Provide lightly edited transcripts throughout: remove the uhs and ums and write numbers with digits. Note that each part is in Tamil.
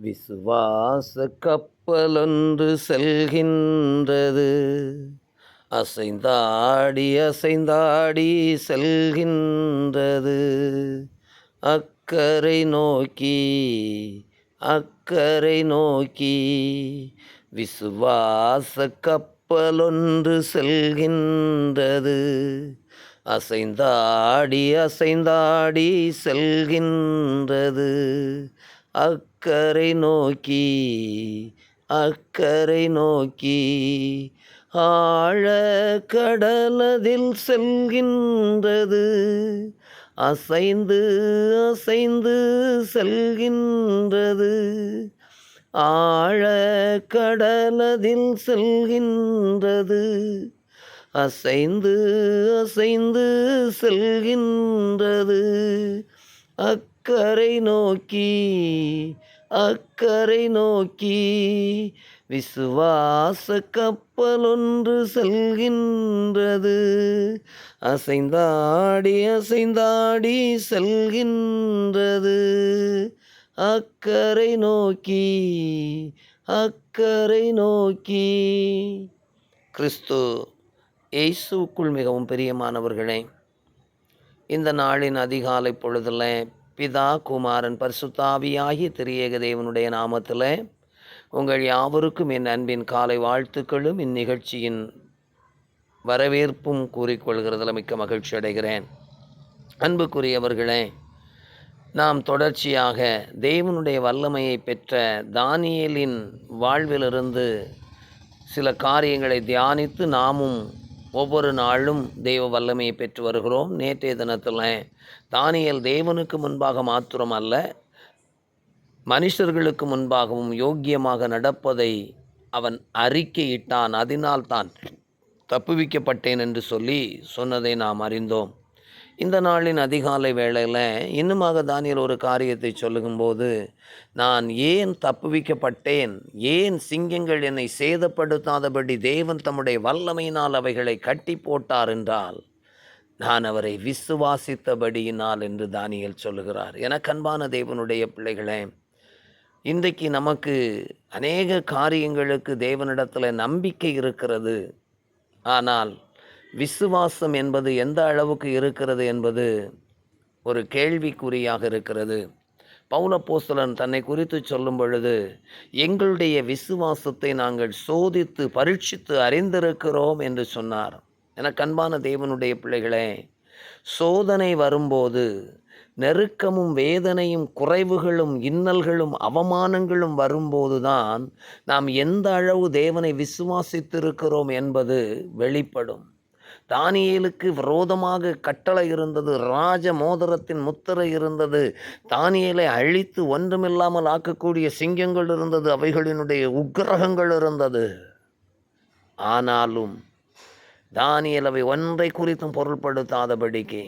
விசுவாச கப்பலொன்று செல்கின்றது, அசைந்தாடி அசைந்தாடி செல்கின்றது. அக்கரை நோக்கி அக்கரை நோக்கி விசுவாச கப்பலொன்று செல்கின்றது, அசைந்தாடி அசைந்தாடி செல்கின்றது. அக்கரை நோக்கி அக்கரை நோக்கி ஆழ கடலதில் செல்கின்றது, அசைந்து அசைந்து செல்கின்றது. ஆழ கடலதில் செல்கின்றது, அசைந்து அசைந்து செல்கின்றது. அக்கரை நோக்கி அக்கரை நோக்கி விசுவாச கப்பலொன்று செல்கின்றது, அசைந்தாடி அசைந்தாடி செல்கின்றது. அக்கரை நோக்கி அக்கரை நோக்கி. கிறிஸ்து இயேசுவுக்குள் மிகவும் பிரியமானவர்களே, இந்த நாளின் அதிகாலை பொழுதில் பிதா குமாரன் பரிசுத்தாவியாகிய திரியேக தேவனுடைய நாமத்தில் உங்கள் யாவருக்கும் என் அன்பின் காலை வாழ்த்துக்களும் இந்நிகழ்ச்சியின் வரவேற்பும் கூறிக்கொள்கிறதில் மிக்க மகிழ்ச்சி அடைகிறேன். அன்புக்குரியவர்களே, நாம் தொடர்ச்சியாக தேவனுடைய வல்லமையை பெற்ற தானியேலின் வாழ்விலிருந்து சில காரியங்களை தியானித்து நாமும் ஒவ்வொரு நாளும் தெய்வ வல்லமையை பெற்று வருகிறோம். நேற்றைய தினத்தில் தானியேல் தேவனுக்கு முன்பாக மாத்திரம் அல்ல, மனுஷர்களுக்கு முன்பாகவும் யோக்கியமாக நடப்பதை அவன் அறிக்கையிட்டான். அதனால் தான் தப்புவிக்கப்பட்டேன் என்று சொன்னதை நாம் அறிந்தோம். இந்த நாளின் அதிகாலை வேளையில் இன்னுமாக தானியேல் ஒரு காரியத்தை சொல்லும்போது, நான் ஏன் தப்புவிக்கப்பட்டேன், ஏன் சிங்கங்கள் என்னை சேதப்படுத்தாதபடி தேவன் தம்முடைய வல்லமையினால் அவைகளை கட்டி போட்டார் என்றால், நான் அவரை விசுவாசித்தபடியினால் என்று தானியேல் சொல்லுகிறார். எனக்கன்பான தேவனுடைய பிள்ளைகளே, இன்றைக்கு நமக்கு அநேக காரியங்களுக்கு தேவனிடத்தில் நம்பிக்கை இருக்கிறது. ஆனால் விசுவாசம் என்பது எந்த அளவுக்கு இருக்கிறது என்பது ஒரு கேள்விக்குறியாக இருக்கிறது. பவுல் அப்போஸ்தலன் தன்னை குறித்து சொல்லும் பொழுது, எங்களுடைய விசுவாசத்தை நாங்கள் சோதித்து பரீட்சித்து அறிந்திருக்கிறோம் என்று சொன்னார். எனக்கு அன்பான தேவனுடைய பிள்ளைகளே, சோதனை வரும்போது, நெருக்கமும் வேதனையும் குறைவுகளும் இன்னல்களும் அவமானங்களும் வரும்போதுதான் நாம் எந்த அளவு தேவனை விசுவாசித்திருக்கிறோம் என்பது வெளிப்படும். தானியேலுக்கு விரோதமாக கட்டளை இருந்தது, ராஜ மோதிரத்தின் முத்திரை இருந்தது, தானியேலை அழித்து ஒன்றுமில்லாமல் ஆக்கக்கூடிய சிங்கங்கள் இருந்தது, அவைகளினுடைய உக்கிரகங்கள் இருந்தது. ஆனாலும் தானியேல் அவை ஒன்றை குறித்தும் பொருட்படுத்தாதபடிக்கு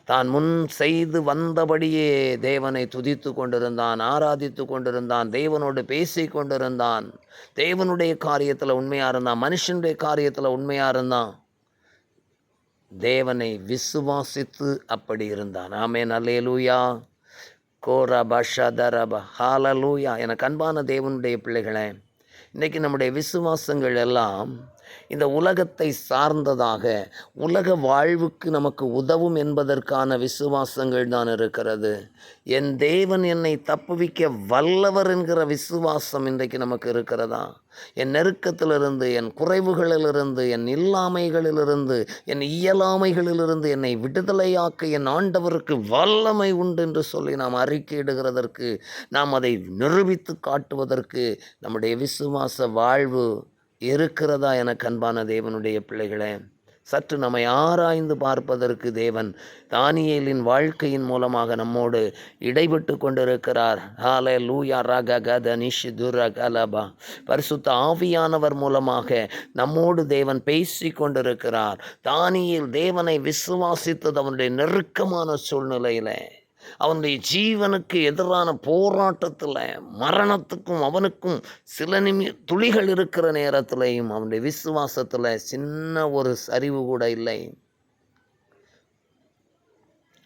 தான் முன் செய்து வந்தபடியே தேவனை துதித்து கொண்டிருந்தான், ஆராதித்து கொண்டிருந்தான், தேவனோடு பேசி கொண்டிருந்தான், தேவனுடைய காரியத்தில் உண்மையாக இருந்தான், மனுஷனுடைய காரியத்தில் உண்மையாக இருந்தான், தேவனை விசுவாசித்து அப்படி இருந்தான். ஆமென், அல்லேலூயா, கோரபஷதரப ஹalleluya. எனக்கு அன்பான தேவனுடைய பிள்ளைகளே, இன்றைக்கி நம்முடைய விசுவாசங்கள் எல்லாம் இந்த உலகத்தை சார்ந்ததாக, உலக வாழ்வுக்கு நமக்கு உதவும் என்பதற்கான விசுவாசங்கள் தான் இருக்கிறது. என் தேவன் என்னை தப்புவிக்க வல்லவர் என்கிற விசுவாசம் இன்றைக்கு நமக்கு இருக்கிறதா? என் நெருக்கத்திலிருந்து, என் குறைவுகளிலிருந்து, என் இல்லாமைகளிலிருந்து, என் இயலாமைகளிலிருந்து என்னை விடுதலையாக்க என் ஆண்டவருக்கு வல்லமை உண்டு என்று சொல்லி நாம் அறிக்கையிடுகிறதற்கு, நாம் அதை நிரூபித்து காட்டுவதற்கு நம்முடைய விசுவாச வாழ்வு இருக்கிறதா? எனக்கு அன்பான தேவனுடைய பிள்ளைகளே, சற்று நம்மை ஆராய்ந்து பார்ப்பதற்கு தேவன் தானியேலின் வாழ்க்கையின் மூலமாக நம்மோடு இடைபெட்டு கொண்டிருக்கிறார். ஹalleluya ரககத நிஷிதுர கலபா. பரிசுத்த ஆவியானவர் மூலமாக நம்மோடு தேவன் பேசி கொண்டிருக்கிறார். தானியேல் தேவனை விசுவாசித்தது அவனுடைய நெருக்கமான சூழ்நிலையில், அவனுடைய ஜீவனுக்கு எதிரான போராட்டத்தில், மரணத்துக்கும் அவனுக்கும் சில துளிகள் இருக்கிற நேரத்திலையும் அவனுடைய விசுவாசத்தில் சின்ன ஒரு சரிவு கூட இல்லை.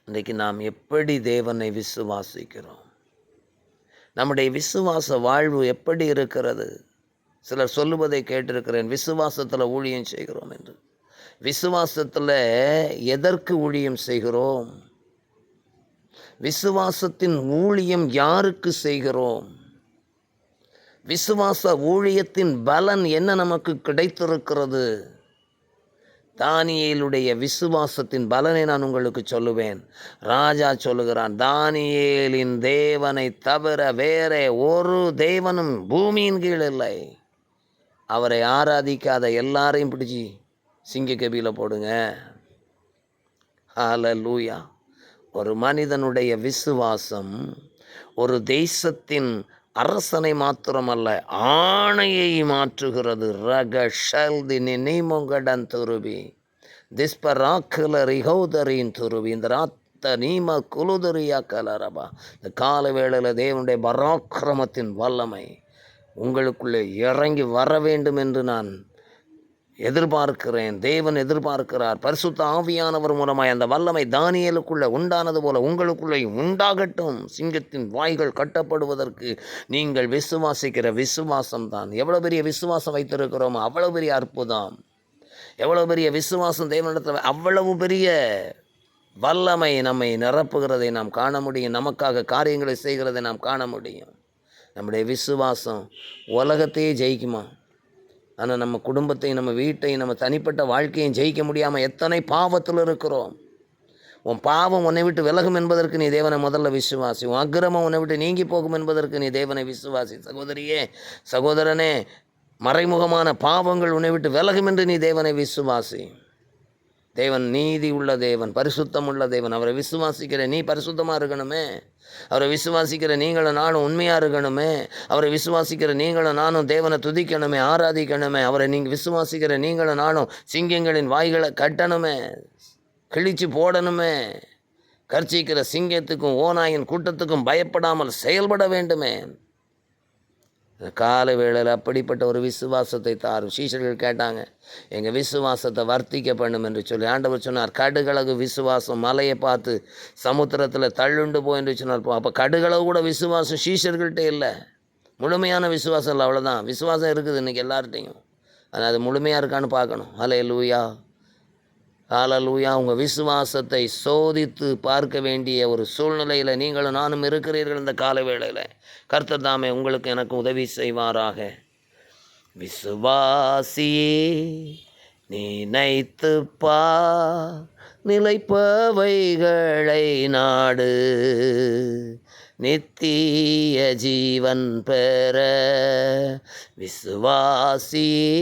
இன்றைக்கு நாம் எப்படி தேவனை விசுவாசிக்கிறோம்? நம்முடைய விசுவாச வாழ்வு எப்படி இருக்கிறது? சிலர் சொல்லுவதை கேட்டிருக்கிறேன், விசுவாசத்தில் ஊழியம் செய்கிறோம் என்று. விசுவாசத்தில் எதற்கு ஊழியம் செய்கிறோம்? விசுவாசத்தின் ஊழியம் யாருக்கு செய்கிறோம்? விசுவாச ஊழியத்தின் பலன் என்ன நமக்கு கிடைத்திருக்கிறது? தானியேலுடைய விசுவாசத்தின் பலனை நான் உங்களுக்கு சொல்லுவேன். ராஜா சொல்லுகிறான், தானியேலின் தேவனை தவிர வேற ஒரு தேவனும் பூமியின் கீழ் இல்லை. அவரை ஆராதிக்காத எல்லாரையும் பிடிச்சி சிங்கக்கபியில் போடுங்க. ஹல்லேலூயா. ஒரு மனிதனுடைய விசுவாசம் ஒரு தேசத்தின் அரசனை மாத்திரமல்ல, ஆணையை மாற்றுகிறது. ரகஷல்தி நிமொங்கடன் துருவி திஸ்பராக்கலரி ஹௌதரின் துருவி இந்த ராத்த நீம குலுதரியா கலரபா. இந்த கால வேளையில் தேவனுடைய பராக்கிரமத்தின் வல்லமை உங்களுக்குள்ளே இறங்கி வர வேண்டும் என்று நான் எதிர்பார்க்கிறேன். தேவன் எதிர்பார்க்கிறார். பரிசுத்த ஆவியானவர் மூலமாய் அந்த வல்லமை தானியேலுக்குள்ளே உண்டானது போல உங்களுக்குள்ளே உண்டாகட்டும். சிங்கத்தின் வாய்கள் கட்டப்படுவதற்கு நீங்கள் விசுவாசிக்கிற விசுவாசம்தான். எவ்வளோ பெரிய விசுவாசம் வைத்திருக்கிறோமோ அவ்வளோ பெரிய அற்புதம். எவ்வளோ பெரிய விசுவாசம் தேவனிடத்தில் அவ்வளவு பெரிய வல்லமை நம்மை நிரப்புகிறதை நாம் காண முடியும். நமக்காக காரியங்களை செய்கிறதை நாம் காண முடியும். நம்முடைய விசுவாசம் உலகத்தையே ஜெயிக்குமா? ஆனால் நம்ம குடும்பத்தையும் நம்ம வீட்டையும் நம்ம தனிப்பட்ட வாழ்க்கையும் ஜெயிக்க முடியாமல் எத்தனை பாவத்தில் இருக்கிறோம். உன் பாவம் உன்னை விட்டு விலகும் என்பதற்கு நீ தேவனை முதல்ல விசுவாசி. உன் அக்கிரமம் உன்னை விட்டு நீங்கி போகும் என்பதற்கு நீ தேவனை விசுவாசி. சகோதரியே, சகோதரனே, மறைமுகமான பாவங்கள் உன்னை விட்டு விலகும் என்று நீ தேவனை விசுவாசி. தேவன் நீதி உள்ள தேவன், பரிசுத்தம் உள்ள தேவன். அவரை விசுவாசிக்கிற நீ பரிசுத்தமாக இருக்கணுமே. அவரை விசுவாசிக்கிற நீங்களும் நானும் உண்மையாக இருக்கணுமே. அவரை விசுவாசிக்கிற நீங்களும் நானும் தேவனை துதிக்கணுமே, ஆராதிக்கணுமே. அவரை நீங்கள் விசுவாசிக்கிற நீங்களும் நானும் சிங்கங்களின் வாய்களை கட்டணுமே, கிழிச்சு போடணுமே. கர்ச்சிக்கிற சிங்கத்துக்கும் ஓநாயின் கூட்டத்துக்கும் பயப்படாமல் செயல்பட வேண்டுமே. கால வேளையில் அப்படிப்பட்ட ஒரு விசுவாசத்தை தாரும். சீஷர்கள் கேட்டாங்க, எங்கள் விசுவாசத்தை வர்த்திக்க பண்ணும் என்று சொல்லி. ஆண்டவர் சொன்னார், கடுகளவு விசுவாசம் மலையை பார்த்து சமுத்திரத்தில் தள்ளுண்டு போய் என்று சொன்னார். அப்போ கடுகளவு கூட விசுவாசம் சீஷர்கள்ட்ட இல்லை. முழுமையான விசுவாசம் இல்லை, அவ்வளோதான். விசுவாசம் இருக்குது இன்றைக்கி எல்லார்ட்டையும், ஆனால் அது முழுமையாக இருக்கான்னு பார்க்கணும். ஹல்லேலூயா, ஹல்லேலூயா. உங்கள் விசுவாசத்தை சோதித்து பார்க்க வேண்டிய ஒரு சூழ்நிலையில் நீங்களும் நானும் இருக்கிறீர்கள். இந்த கால வேளையில் கர்த்தர் தாமே உங்களுக்கு எனக்கு உதவி செய்வாராக. விசுவாசியே நினைத்துப்பா, நிலைப்பவைகளை நாடு, நித்திய ஜீவன் பெற. விசுவாசியே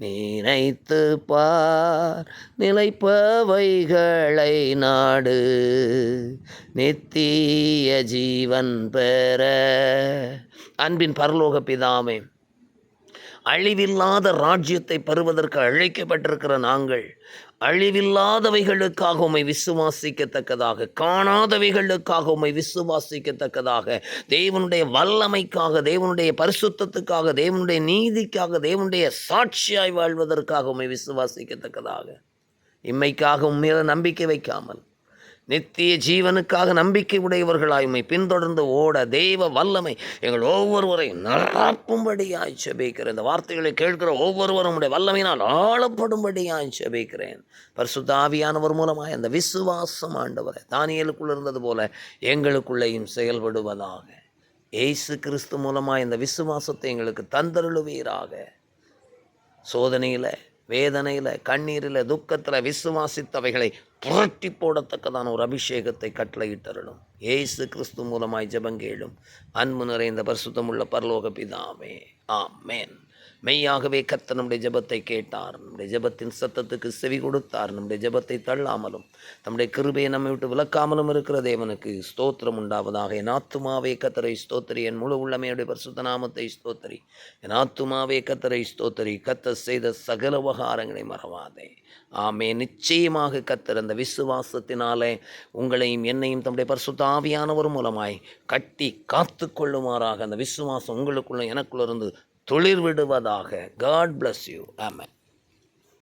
நினைத்துப்பார், நிலைப்பவைகளை நாடு, நித்திய ஜீவன் பெற. அன்பின் பரலோக பிதாவே, அழிவில்லாத ராஜ்யத்தை பெறுவதற்கு அழைக்கப்பட்டிருக்கிற நாங்கள் அழிவில்லாதவைகளுக்காக உம்மை விசுவாசிக்கத்தக்கதாக, காணாதவைகளுக்காக உம்மை விசுவாசிக்கத்தக்கதாக, தேவனுடைய வல்லமைக்காக, தேவனுடைய பரிசுத்தத்துக்காக, தேவனுடைய நீதிக்காக, தேவனுடைய சாட்சியாய் வாழ்வதற்காக உம்மை விசுவாசிக்கத்தக்கதாக, இம்மைக்காக உண்மையில நம்பிக்கை வைக்காமல் நித்திய ஜீவனுக்காக நம்பிக்கை உடையவர்களாய் உம்மை பின்தொடர்ந்து ஓட தேவ வல்லமை எங்கள் ஒவ்வொருவரையும் நிரப்பும்படியாய் ஜெபிக்கிறேன். இந்த வார்த்தைகளை கேட்கிற ஒவ்வொருவரும் உடைய வல்லமையினால் ஆளப்படும்படியாய் ஜெபிக்கிறேன். பரிசுத்த ஆவியானவர் மூலமாய் அந்த விசுவாசம் ஆண்டவரே தானியேலுக்குள்ள இருந்தது போல எங்களுக்குள்ளேயும் செயல்படுவதாக. இயேசு கிறிஸ்து மூலமாய் இந்த விசுவாசத்தை எங்களுக்கு தந்தருளுவீராக. சோதனையில், வேதனையில், கண்ணீரில், துக்கத்தில் விசுவாசித்தவைகளை புரட்டி போடத்தக்கதான ஒரு அபிஷேகத்தை கட்டளையிட்டருளும். இயேசு கிறிஸ்து மூலமாய் ஜெபங்கேளும் அன்பு நிறைந்த பரிசுத்தமுள்ள பரலோக பிதாவே, ஆமென். மெய்யாகவே கர்த்தர் நம்முடைய ஜெபத்தை கேட்டார், நம்முடைய ஜெபத்தின் சத்தத்துக்கு செவி கொடுத்தார். நம்முடைய ஜெபத்தை தள்ளாமலும் நம்முடைய கிருபையை நம்மை விட்டு விலக்காமலும் இருக்கிற தேவனுக்கு ஸ்தோத்திரம் உண்டாவதாக. என் ஆத்துமாவே கர்த்தரை ஸ்தோத்திரி, என் முழு உள்ளமையுடைய பரிசுத்த நாமத்தை ஸ்தோத்திரி. என் ஆத்துமாவே கர்த்தரை ஸ்தோத்திரி, கர்த்தர் செய்த சகல உபகாரங்களை மறவாதே. ஆமே. நிச்சயமாக கர்த்தர் அந்த விசுவாசத்தினாலே உங்களையும் என்னையும் தம்முடைய பரிசுத்த ஆவியானவர் மூலமாய் கட்டி காத்து கொள்ளுமாறாக அந்த விசுவாசம் உங்களுக்குள்ள எனக்குள்ள இருந்து துளிர் விடுவதாக. God bless you. Amen.